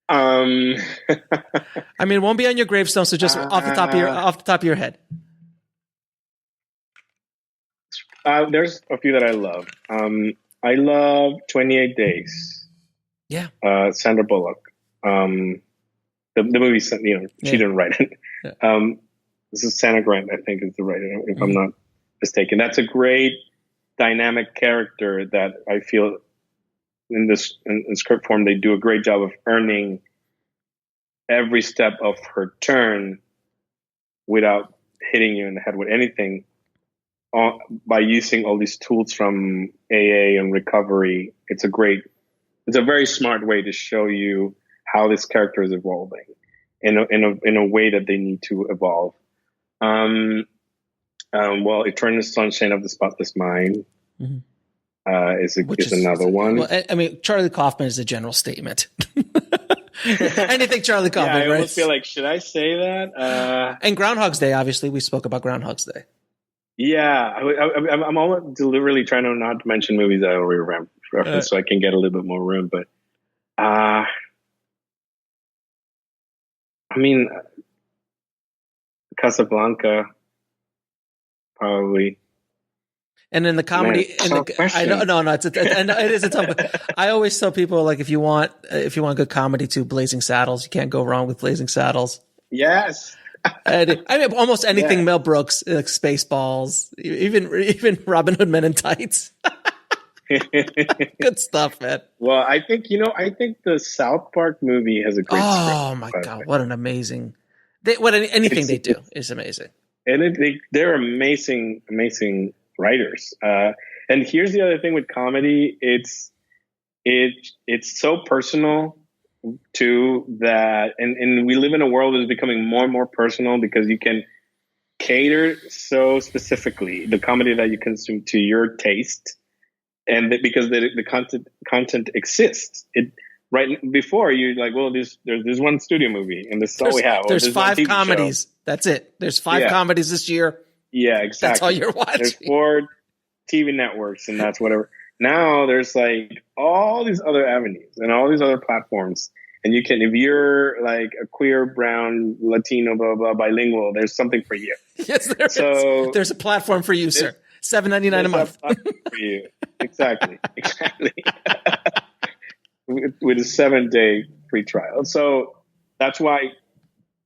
I mean, it won't be on your gravestone, so just off the top of your head. There's a few that I love. I love 28 Days. Yeah. Sandra Bullock. The movie, she didn't write it. Yeah. This is Sandra Grant, I think, is the writer, if I'm not mistaken. That's a great dynamic character that I feel in script form, they do a great job of earning every step of her turn without hitting you in the head with anything, by using all these tools from AA and recovery. It's a very smart way to show you how this character is evolving in a way that they need to evolve. Eternal Sunshine of the Spotless Mind is another one. Well, I mean, Charlie Kaufman is a general statement. Anything Charlie Kaufman, I right? almost feel like, should I say that? And Groundhog's Day, obviously, we spoke about Groundhog's Day. Yeah, I'm almost deliberately trying to not mention movies that I already referenced, so I can get a little bit more room. But I mean, Casablanca, probably. And in the comedy, I know, no, it is a tough. I always tell people, like, if you want good comedy too, Blazing Saddles. You can't go wrong with Blazing Saddles. Yes. I mean, almost anything Mel Brooks, like Spaceballs, even Robin Hood Men in Tights. Good stuff, man. Well, I think the South Park movie has a great script. Oh my God, what an amazing! Anything they do is amazing, and they're amazing writers. And here's the other thing with comedy: it's so personal too, that and we live in a world that is becoming more and more personal because you can cater so specifically the comedy that you consume to your taste, and because the content exists. Right before you're like, well, there's one studio movie and this is all we have. There's 5 comedies. Show. That's it. There's 5 comedies this year. Yeah, exactly. That's all you're watching. There's 4 TV networks and that's whatever. Now there's like all these other avenues and all these other platforms. And you can, if you're like a queer, brown, Latino, blah, blah, bilingual, there's something for you. Yes, there is. There's a platform for you, sir. $7.99 a month. For you. Exactly. With a 7-day free trial. So that's why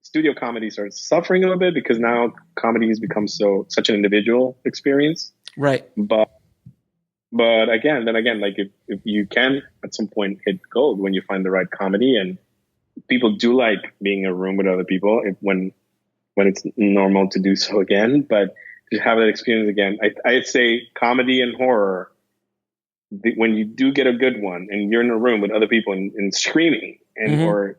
studio comedies are suffering a little bit, because now comedy has become such an individual experience. Right. But again, like if you can at some point hit gold when you find the right comedy, and people do like being in a room with other people when it's normal to do so again, but to have that experience again, I'd say comedy and horror, when you do get a good one and you're in a room with other people and screaming and or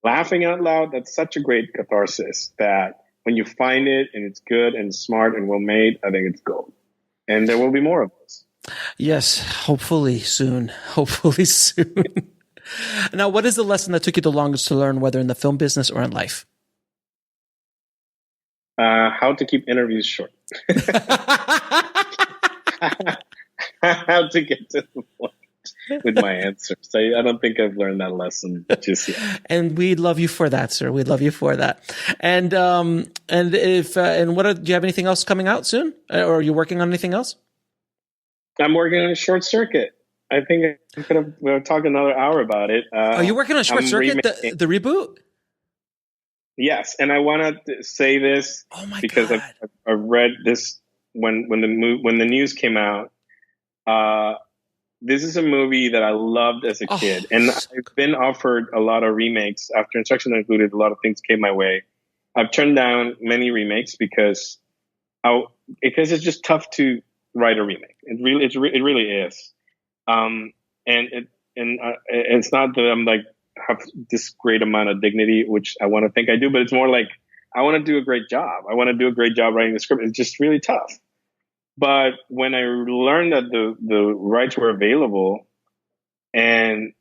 laughing out loud, that's such a great catharsis that when you find it and it's good and smart and well made, I think it's gold. And there will be more of those. Yes, hopefully soon. Now, what is the lesson that took you the longest to learn, whether in the film business or in life? How to keep interviews short. How to get to the point with my answers. I don't think I've learned that lesson just yet. And we love you for that, sir. We love you for that. And do you have anything else coming out soon, or are you working on anything else? I'm working on a Short Circuit. I think we'll talk another hour about it. Are you working on Short Circuit, the reboot? Yes, and I want to say this because I've read this when the news came out. This is a movie that I loved as a kid, and I've been offered a lot of remakes. After Instruction Included, a lot of things came my way. I've turned down many remakes because it's just tough to write a remake. It really is. And it's not that I'm like have this great amount of dignity, which I want to think I do, but it's more like I want to do a great job. I want to do a great job writing the script. It's just really tough. But when I learned that the rights were available, and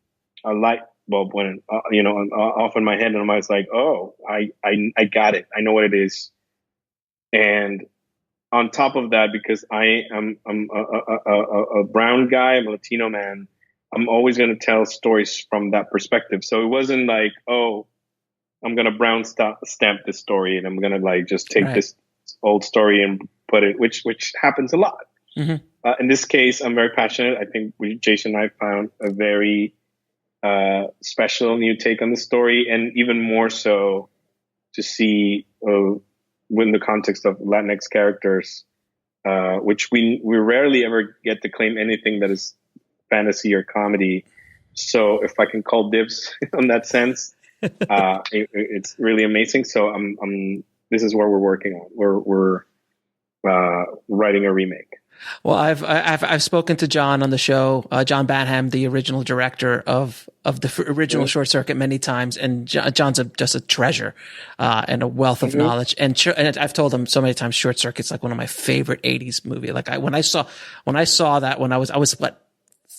a light bulb went off in my head, and I was like, oh, I got it. I know what it is. And on top of that, because I'm a brown guy, I'm a Latino man, I'm always going to tell stories from that perspective. So it wasn't like, oh, I'm going to brown stamp this story and I'm going to like just take this old story and put it, which happens a lot. Mm-hmm. In this case, I'm very passionate. I think Jason and I found a very special new take on the story, and even more so to see within the context of Latinx characters, which we rarely ever get to claim anything that is fantasy or comedy. So if I can call dibs on that sense, it's really amazing. So this is what we're working on. We're writing a remake. Well, I've spoken to John on the show, John Badham, the original director of the original Short Circuit, many times, and John's just a treasure and a wealth of knowledge. And I've told him so many times, Short Circuit's like one of my favorite '80s movie. Like when I saw that when I was what,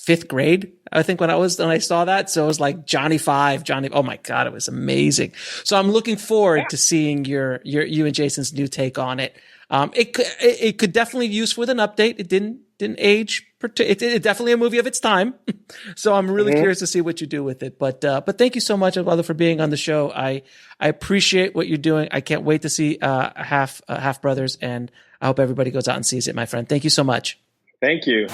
fifth grade, I think, when I saw that. So it was like Johnny Five, oh my God, it was amazing. So I'm looking forward to seeing you and Jason's new take on it. It could definitely use with an update. It didn't age. It's definitely a movie of its time. So I'm really curious to see what you do with it. But thank you so much, Eduardo, for being on the show. I appreciate what you're doing. I can't wait to see Half Brothers, and I hope everybody goes out and sees it, my friend. Thank you so much. Thank you.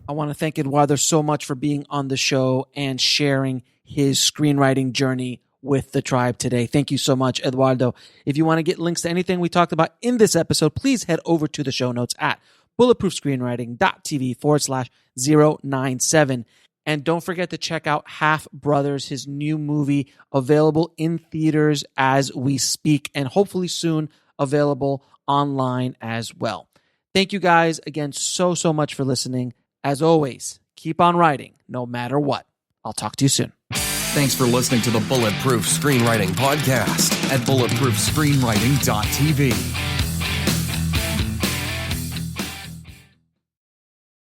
I want to thank Eduardo so much for being on the show and sharing his screenwriting journey with the tribe today. Thank you so much, Eduardo. If you want to get links to anything we talked about in this episode, please head over to the show notes at bulletproofscreenwriting.tv/097. And don't forget to check out Half Brothers, his new movie, available in theaters as we speak, and hopefully soon available online as well. Thank you guys again so much for listening. As always, keep on writing no matter what. I'll talk to you soon. Thanks for listening to the Bulletproof Screenwriting Podcast at bulletproofscreenwriting.tv.